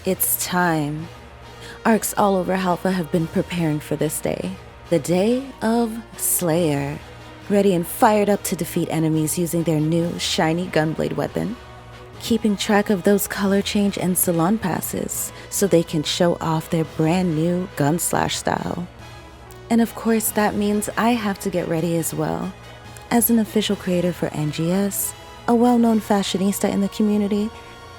It's time. Arcs all over Alpha have been preparing for this day. The day of Slayer. Ready and fired up to defeat enemies using their new shiny gunblade weapon. Keeping track of those color change and salon passes so they can show off their brand new gun slash style. And of course that means I have to get ready as well. As an official creator for NGS, a well-known fashionista in the community,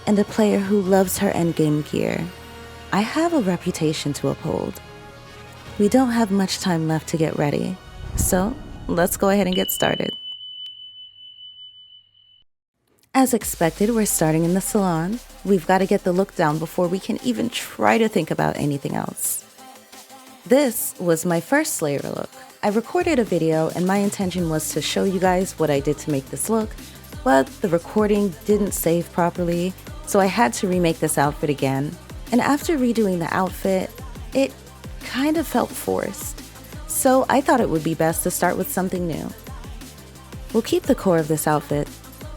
and a player who loves her endgame gear, I have a reputation to uphold. We don't have much time left to get ready, so let's go ahead and get started. As expected, we're starting in the salon. We've got to get the look down before we can even try to think about anything else. This was my first Slayer look. I recorded a video and my intention was to show you guys what I did to make this look, but the recording didn't save properly, so I had to remake this outfit again. And after redoing the outfit, it kind of felt forced. So I thought it would be best to start with something new. We'll keep the core of this outfit,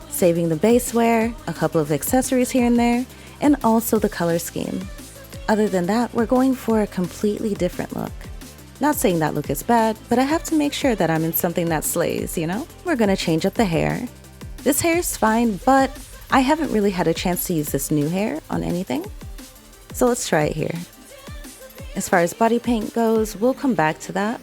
saving the base wear, a couple of accessories here and there, and also the color scheme. Other than that, we're going for a completely different look. Not saying that look is bad, but I have to make sure that I'm in something that slays, you know? We're gonna change up the hair. This hair is fine, but I haven't really had a chance to use this new hair on anything. So let's try it here. As far as body paint goes, we'll come back to that.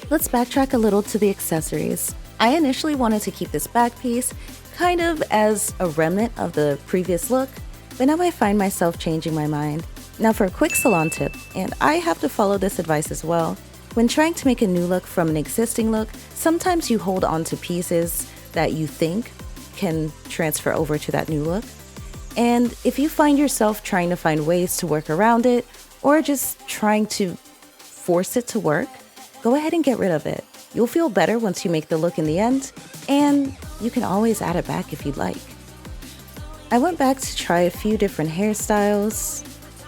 Let's backtrack a little to the accessories. I initially wanted to keep this back piece kind of as a remnant of the previous look, but now I find myself changing my mind. Now for a quick salon tip, and I have to follow this advice as well, when trying to make a new look from an existing look, sometimes you hold on to pieces that you think can transfer over to that new look. And if you find yourself trying to find ways to work around it, or just trying to force it to work, go ahead and get rid of it. You'll feel better once you make the look in the end, and you can always add it back if you'd like. I went back to try a few different hairstyles.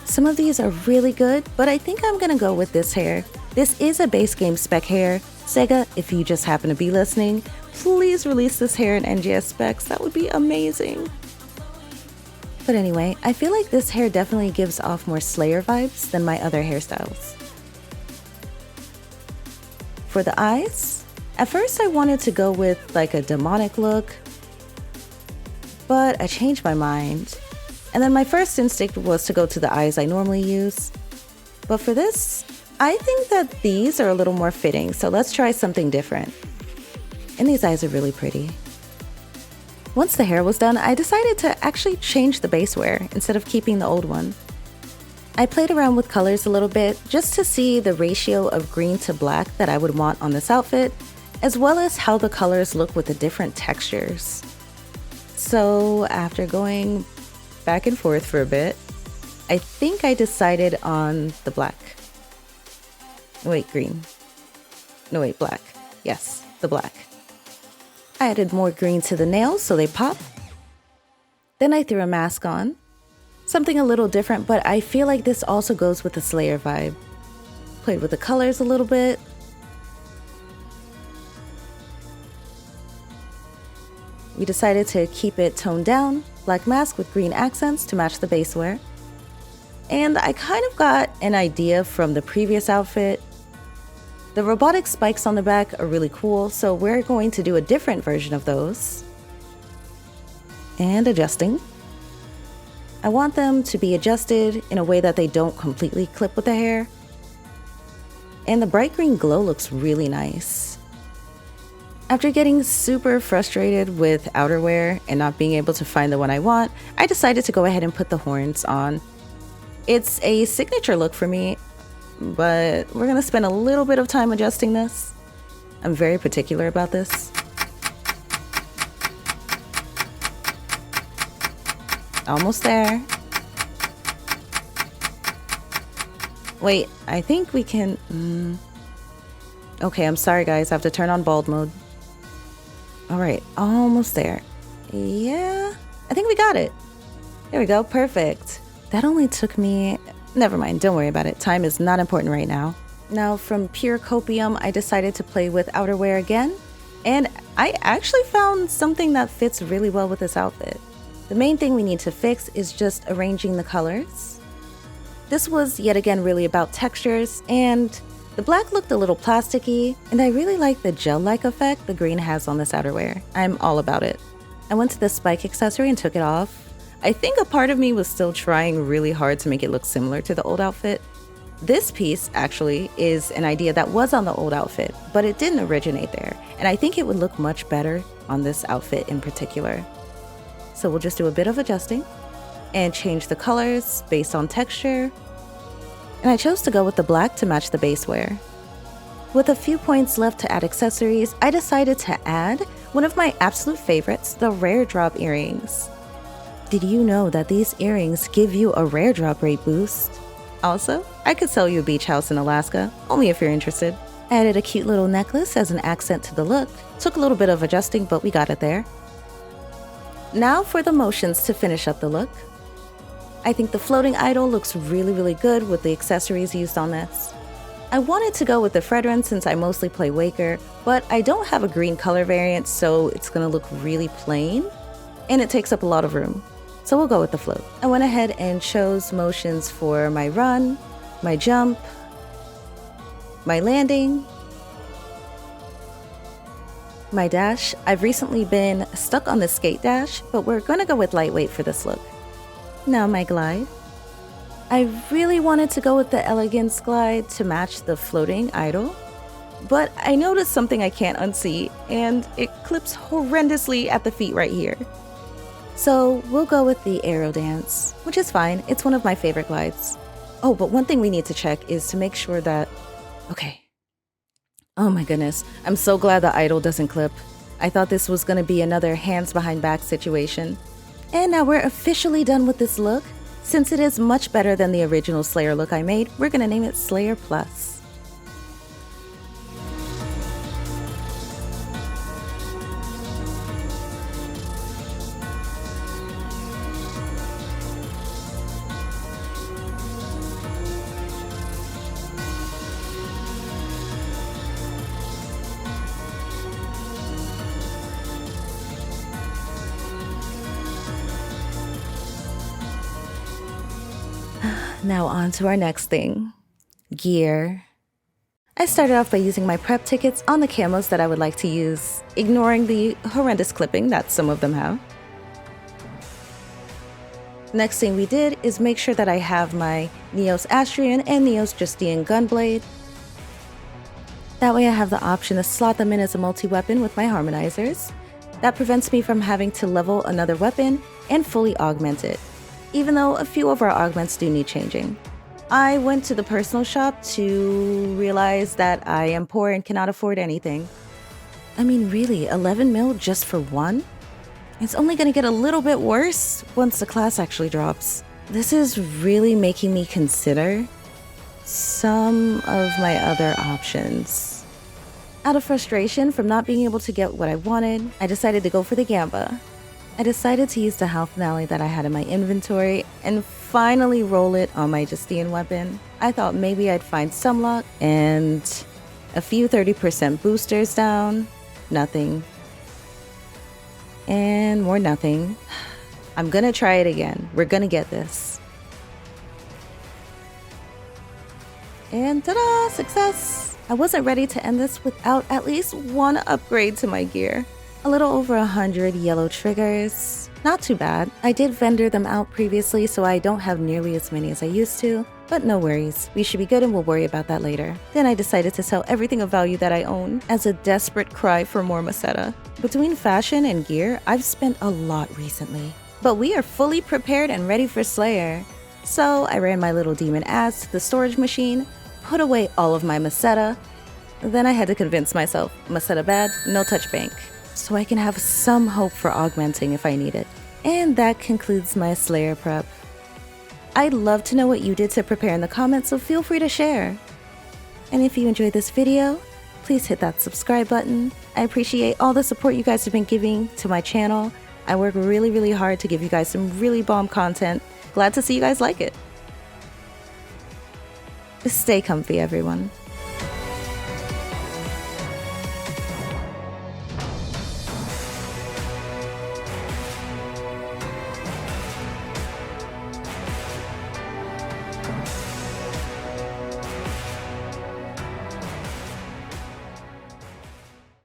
Some of these are really good, but I think I'm gonna go with this hair. This is a base game spec hair. Sega, if you just happen to be listening, please release this hair in NGS specs. That would be amazing. But anyway, I feel like this hair definitely gives off more Slayer vibes than my other hairstyles. For the eyes, at first I wanted to go with like a demonic look, but I changed my mind. And then my first instinct was to go to the eyes I normally use. But for this, I think that these are a little more fitting, so let's try something different. And these eyes are really pretty. Once the hair was done, I decided to actually change the base wear instead of keeping the old one. I played around with colors a little bit just to see the ratio of green to black that I would want on this outfit, as well as how the colors look with the different textures. So after going back and forth for a bit, I think I decided on the black. Wait, green. No, wait, black. Yes, the black. I added more green to the nails so they pop. Then I threw a mask on. Something a little different, but I feel like this also goes with the Slayer vibe. Played with the colors a little bit. We decided to keep it toned down, black mask with green accents to match the base wear. And I kind of got an idea from the previous outfit. The robotic spikes on the back are really cool, so we're going to do a different version of those. And adjusting. I want them to be adjusted in a way that they don't completely clip with the hair. And the bright green glow looks really nice. After getting super frustrated with outerwear and not being able to find the one I want, I decided to go ahead and put the horns on. It's a signature look for me, but we're gonna spend a little bit of time adjusting this. I'm very particular about this. Almost there. Wait, I think we can... Okay, I'm sorry guys, I have to turn on bald mode. Alright, almost there. Yeah, I think we got it. There we go, perfect. That only took me... Never mind, don't worry about it. Time is not important right now. Now from pure copium, I decided to play with outerwear again. And I actually found something that fits really well with this outfit. The main thing we need to fix is just arranging the colors. This was yet again really about textures, and the black looked a little plasticky, and I really like the gel-like effect the green has on this outerwear. I'm all about it. I went to the spike accessory and took it off. I think a part of me was still trying really hard to make it look similar to the old outfit. This piece actually is an idea that was on the old outfit, but it didn't originate there, and I think it would look much better on this outfit in particular. So we'll just do a bit of adjusting and change the colors based on texture. And I chose to go with the black to match the base wear. With a few points left to add accessories, I decided to add one of my absolute favorites, the rare drop earrings. Did you know that these earrings give you a rare drop rate boost? Also, I could sell you a beach house in Alaska, only if you're interested. I added a cute little necklace as an accent to the look. Took a little bit of adjusting, but we got it there. Now for the motions to finish up the look. I think the floating idol looks really good with the accessories used on this. I wanted to go with the 𝓩thrin since I mostly play Waker, but I don't have a green color variant, so it's gonna look really plain, and it takes up a lot of room. So we'll go with the float. I went ahead and chose motions for my run, my jump, my landing, my dash. I've recently been stuck on the skate dash, but we're gonna go with lightweight for this look. Now my glide. I really wanted to go with the elegance glide to match the floating idol, but I noticed something I can't unsee, and it clips horrendously at the feet right here. So we'll go with the aero dance, which is fine. It's one of my favorite glides. Oh, but one thing we need to check is to make sure that... Okay. Oh my goodness. I'm so glad the idol doesn't clip. I thought this was going to be another hands behind back situation. And now we're officially done with this look. Since it is much better than the original Slayer look I made, we're going to name it Slayer Plus. Now on to our next thing, gear. I started off by using my prep tickets on the camos that I would like to use, ignoring the horrendous clipping that some of them have. Next thing we did is make sure that I have my 𝐀𝐤𝐮𝐥𝐵 and 𝐂𝐤𝐿𝐰 gunblade. That way I have the option to slot them in as a multi-weapon with my harmonizers. That prevents me from having to level another weapon and fully augment it, even though a few of our augments do need changing. I went to the personal shop to realize that I am poor and cannot afford anything. I mean, really, 11 mil just for one? It's only gonna get a little bit worse once the class actually drops. This is really making me consider some of my other options. Out of frustration from not being able to get what I wanted, I decided to go for the Gamba. I decided to use the health finale that I had in my inventory and finally roll it on my Justine weapon. I thought maybe I'd find some luck and a few 30% boosters down. Nothing. And more nothing. I'm gonna try it again. We're gonna get this. And ta-da! Success! I wasn't ready to end this without at least one upgrade to my gear. A little over 100 yellow triggers. Not too bad. I did vendor them out previously, so I don't have nearly as many as I used to, but no worries. We should be good and we'll worry about that later. Then I decided to sell everything of value that I own as a desperate cry for more Meseta. Between fashion and gear, I've spent a lot recently. But we are fully prepared and ready for Slayer. So I ran my little demon ass to the storage machine, put away all of my Meseta. Then I had to convince myself, Meseta bad, no touch bank, so I can have some hope for augmenting if I need it. And that concludes my Slayer prep. I'd love to know what you did to prepare in the comments, so feel free to share. And if you enjoyed this video, please hit that subscribe button. I appreciate all the support you guys have been giving to my channel. I work really hard to give you guys some really bomb content. Glad to see you guys like it. Stay comfy, everyone.